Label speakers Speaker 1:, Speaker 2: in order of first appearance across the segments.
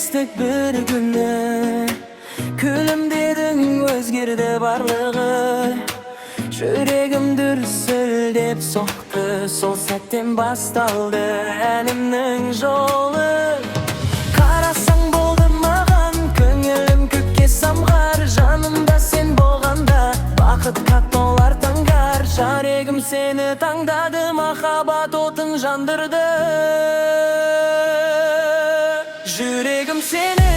Speaker 1: кездестік бір күні. Күлімдедің өзгерді барлығы, жүрегім дүрсілдеп соқты. Сол сәттен басталды әнімнің жолы. Қарасаң болды маған көңілім көкке самғар, жанымда сен болғанда бақытқа толар таңдар. Жүрегім сені таңдады, махаббат отын жандырды. Жүрегім сені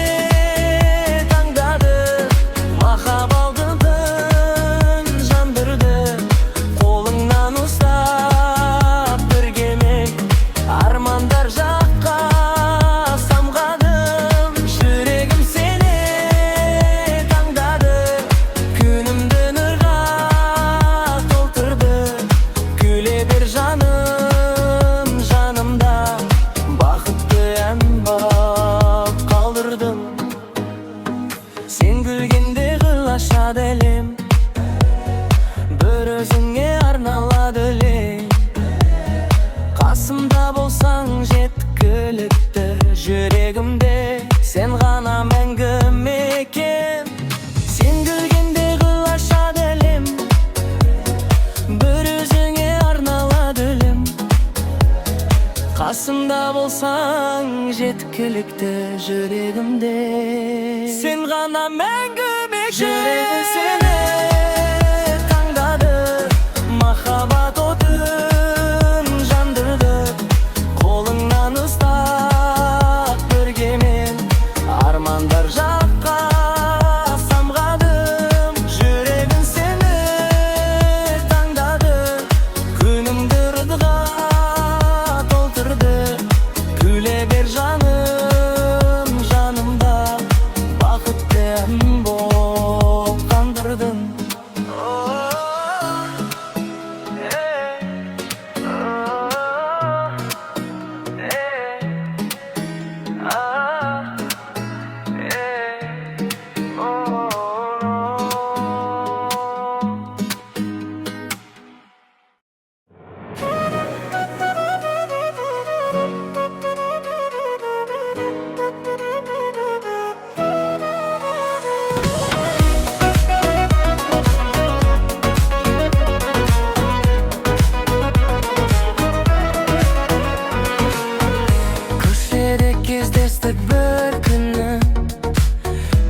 Speaker 1: таңдады, махаббат отын жандырды. Қолыңнан ұстап біргемен армандар жаққа самғадым. Жүрегім сені таңдады, күнімді нұрға толтырды. Күле бер жаным, жанымда бақытты ән болып қалдырдым. Сен күлгенде ғылашады әлем, бір өзіңе арналады өлең. Қасымда болсаң жеткілікті, жүрегімде сен ғана мәңгі мекен. Сен күлгенде ғылашады әлем, бір өзіңе арналады өлең. Қасымда болсаң жеткілікті, жүрегімде сен ғана мәңгі мекен. Жүрегім сені таңдады, махаббат отын жандырды. Қолыңнан ұстап біргемен армандар жаққа самғадым. Жүрегім сені таңдады, күнімді ырдыға толтырды. Күле бер жаным, жанымда бақытты ән болып қандырдың. Көшеде кездестік бір күні,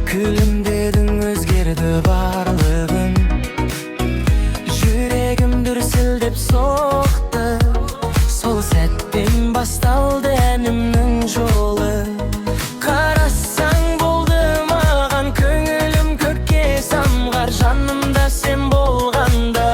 Speaker 1: күлімдедің өзгерді барлығын. Жүрегім дүрсілдеп соқты, сол сәттен басталды әнімнің жолы. Қарасаң болды маған көңілім көкке самғар, жанымда сен болғанда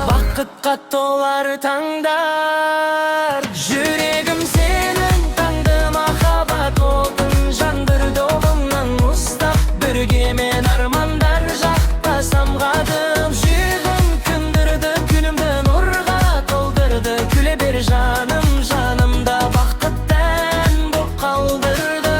Speaker 1: бақытқа толар таңдар. Жүрегім сенің таңды, махаббат отын жандырды. Қолыңнан ұстап біргемен армандар жаққа самғадым. Жүрегім күндірді, күнімді нұрға толтырды. Күле бер жаным, жанымда бақытты ән болып қалдырды.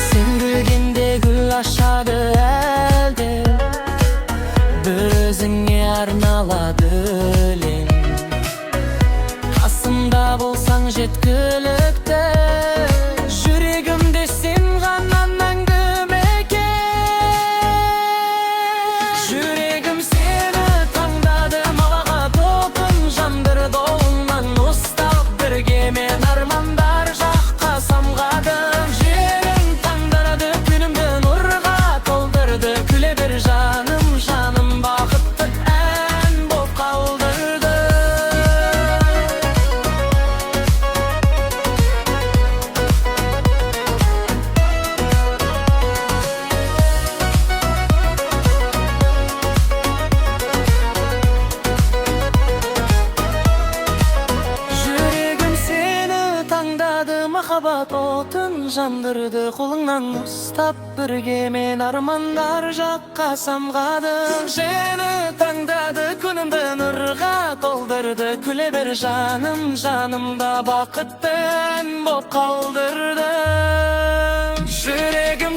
Speaker 1: Сен күлгенде гүл ашады әлде, бір өзіңе арналады өлең. Қасымда болсаң жеткілікті, жүрегімде сен ғана мәңгі мекен. Жүрегім сені таңдады, махаббат отын жандырды. Қолыңнан ұстап біргемен армандар жаққа самғадым. Жүрегім таңдады, күнімді нұрға толтырды. Күле бер жаным, жаным бақытты ән болып қалдырды. жандырды қолыңнан ұстап бірге мен армандар жаққа самғадым сені таңдады күнімді нұрға толдырды күле бер жаным жанымда бақытты ән боп қалдырдым жүрегім